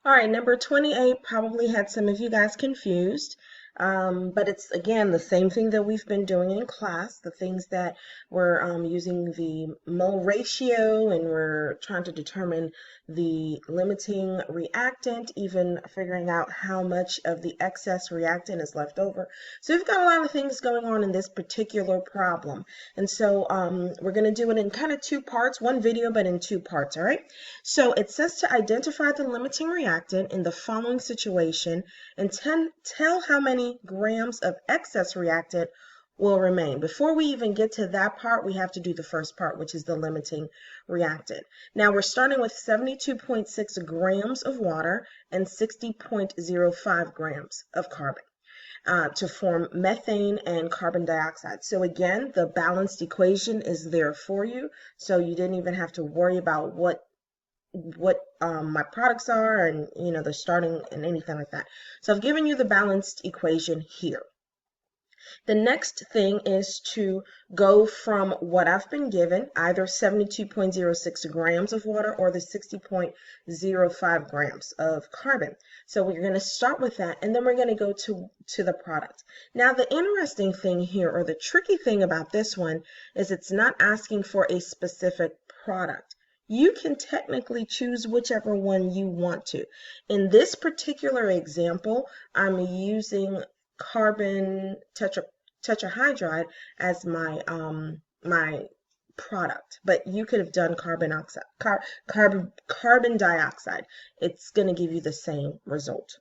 All right, number 28 probably had some of you guys confused, but it's again the same thing that we've been doing in class, the things that we're using the mole ratio and we're trying to determine the limiting reactant, even figuring out how much of the excess reactant is left over. So we've got a lot of things going on in this particular problem. And so we're going to do it in kind of two parts, one video, but in two parts, all right? So it says to identify the limiting reactant in the following situation and tell how many grams of excess reactant will remain. Before we even get to that part, we have to do the first part, which is the limiting reactant. Now we're starting with 72.6 grams of water and 60.05 grams of carbon. To form methane and carbon dioxide. So again, the balanced equation is there for you. So you didn't even have to worry about what my products are and the starting and anything like that. So I've given you the balanced equation here. The next thing is to go from what I've been given, either 72.06 grams of water or the 60.05 grams of carbon. So we're going to start with that, and then we're going to go to the product. Now, the interesting thing here, or the tricky thing about this one, is it's not asking for a specific product. You can technically choose whichever one you want to. In this particular example, I'm using carbon tetrahydride as my my product, but you could have done carbon dioxide. It's going to give you the same result.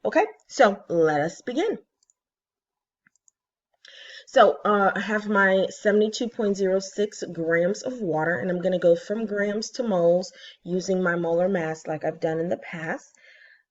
Okay, so let us begin. So I have my 72.06 grams of water, and I'm going to go from grams to moles using my molar mass like I've done in the past.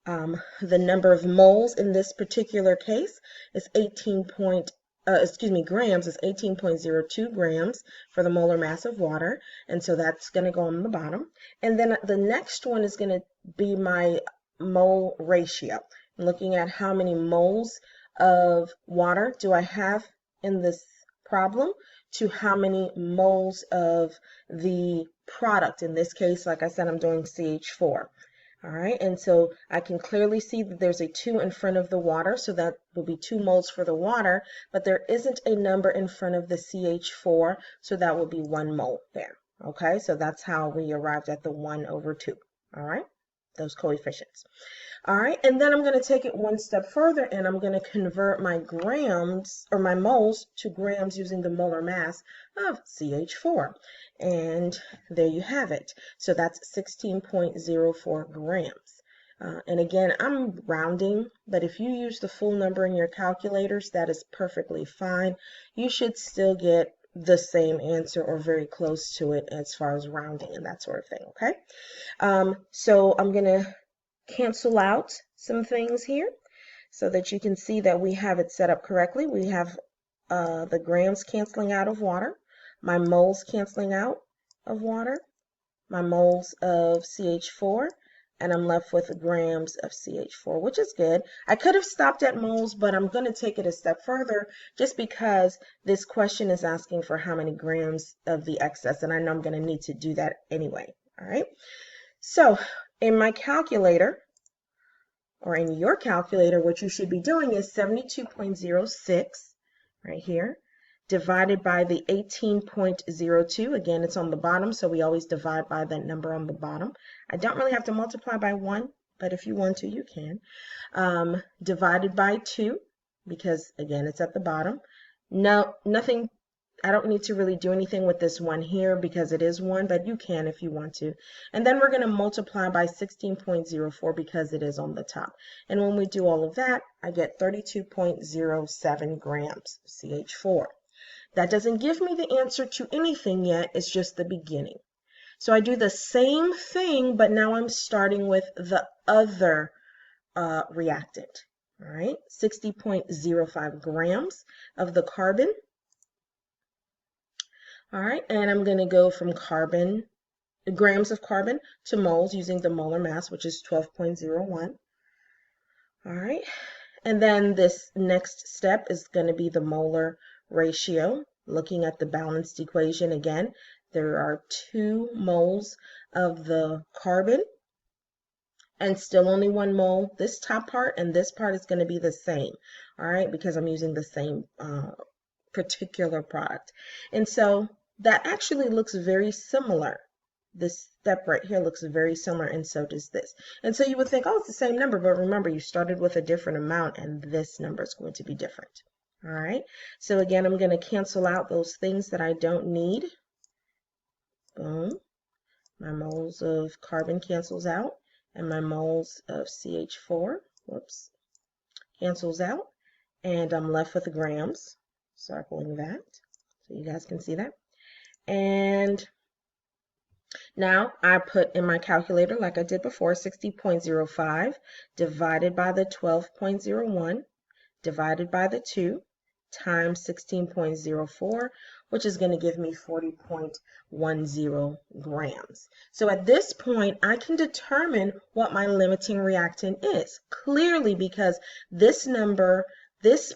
The number of moles in this particular case is grams is 18.02 grams for the molar mass of water, and so that's going to go on the bottom. And then the next one is going to be my mole ratio. I'm looking at how many moles of water do I have in this problem to how many moles of the product. In this case, like I said, I'm doing CH4. All right, and so I can clearly see that there's a 2 in front of the water, so that will be 2 moles for the water, but there isn't a number in front of the CH4, so that will be 1 mole there. Okay, so that's how we arrived at the 1/2. All right, those coefficients. All right, and then I'm going to take it one step further, and I'm going to convert my grams or my moles to grams using the molar mass of CH4. And there you have it. So that's 16.04 grams. And again, I'm rounding, but if you use the full number in your calculators, that is perfectly fine. You should still get the same answer or very close to it as far as rounding and that sort of thing, okay? So I'm going to cancel out some things here so that you can see that we have it set up correctly. We have the grams canceling out of water, my moles canceling out of water, my moles of CH4, and I'm left with grams of CH4, which is good. I could have stopped at moles, but I'm going to take it a step further just because this question is asking for how many grams of the excess, and I know I'm going to need to do that anyway. All right. So in my calculator, or in your calculator, what you should be doing is 72.06 right here, divided by the 18.02. Again, it's on the bottom, so we always divide by that number on the bottom. I don't really have to multiply by 1, but if you want to, you can. Divided by 2, because again, it's at the bottom. No, nothing. I don't need to really do anything with this 1 here because it is 1, but you can if you want to. And then we're going to multiply by 16.04 because it is on the top. And when we do all of that, I get 32.07 grams CH4. That doesn't give me the answer to anything yet. It's just the beginning. So I do the same thing, but now I'm starting with the other reactant. All right, 60.05 grams of the carbon. All right, and I'm going to go from grams of carbon to moles using the molar mass, which is 12.01. All right, and then this next step is going to be the molar ratio. Looking at the balanced equation again, there are 2 moles of the carbon and still only 1 mole. This top part and this part is going to be the same, all right, because I'm using the same particular product. And so that actually looks very similar. This step right here looks very similar, and so does this. And so you would think, oh, it's the same number, but remember, you started with a different amount, and this number is going to be different. All right, so again, I'm going to cancel out those things that I don't need. Boom. My moles of carbon cancels out, and my moles of CH4, whoops, cancels out, and I'm left with the grams, circling that, so you guys can see that. And now I put in my calculator, like I did before, 60.05 divided by the 12.01 divided by the 2 times 16.04, which is going to give me 40.10 grams. So at this point, I can determine what my limiting reactant is. Clearly, because this number, this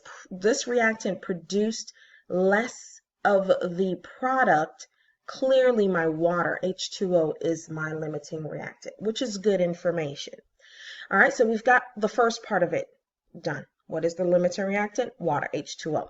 reactant produced less of the product, clearly my water, H2O, is my limiting reactant, which is good information. All right, so we've got the first part of it done. What is the limiting reactant? Water, H2O.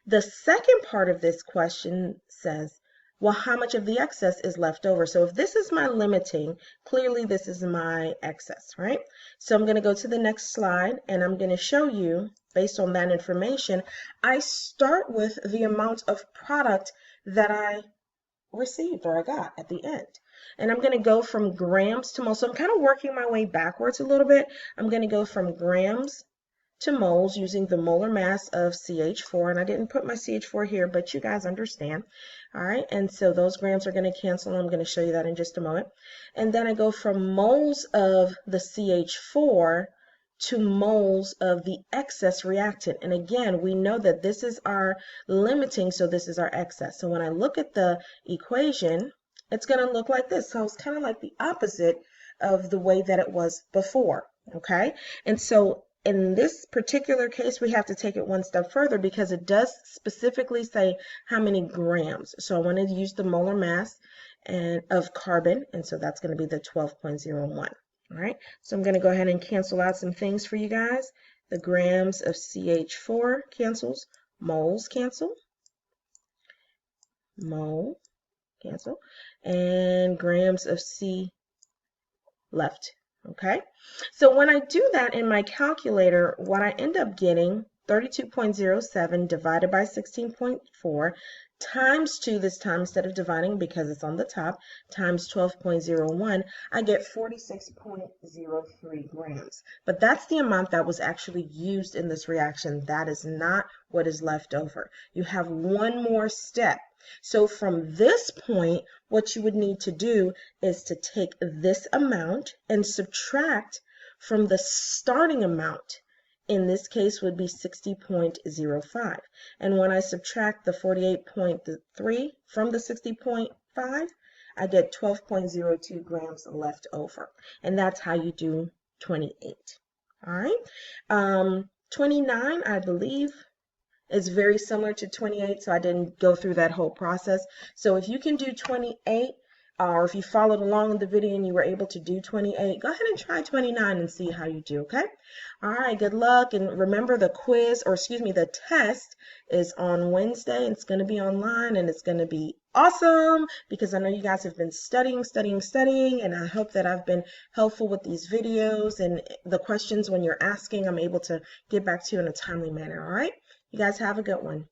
The second part of this question says, well, how much of the excess is left over? So if this is my limiting, clearly this is my excess, right? So I'm going to go to the next slide, and I'm going to show you, based on that information, I start with the amount of product that I received or I got at the end. And I'm going to go from grams to moles. So I'm kind of working my way backwards a little bit. I'm going to go from grams to moles using the molar mass of CH4. And I didn't put my CH4 here, but you guys understand. All right. And so those grams are going to cancel. I'm going to show you that in just a moment. And then I go from moles of the CH4 to moles of the excess reactant. And again, we know that this is our limiting, so this is our excess. So when I look at the equation, it's going to look like this. So it's kind of like the opposite of the way that it was before, okay? And so in this particular case, we have to take it one step further because it does specifically say how many grams. So I want to use the molar mass of carbon, and so that's going to be the 12.01. All right, so I'm going to go ahead and cancel out some things for you guys. The grams of CH4 cancels, moles cancel, mole cancel, and grams of C left. Okay, so when I do that in my calculator, what I end up getting, 32.07 divided by 16.4 times 2 this time instead of dividing because it's on the top, times 12.01, I get 46.03 grams. But that's the amount that was actually used in this reaction. That is not what is left over. You have one more step. So from this point, what you would need to do is to take this amount and subtract from the starting amount. In this case would be 60.05. And when I subtract the 48.3 from the 60.5, I get 12.02 grams left over. And that's how you do 28. All right. 29, I believe, is very similar to 28, so I didn't go through that whole process. So if you can do 28, or if you followed along in the video and you were able to do 28, go ahead and try 29 and see how you do, okay? All right, good luck. And remember, the quiz, or excuse me, the test is on Wednesday. It's going to be online, and it's going to be awesome because I know you guys have been studying, and I hope that I've been helpful with these videos and the questions when you're asking, I'm able to get back to you in a timely manner, all right? You guys have a good one.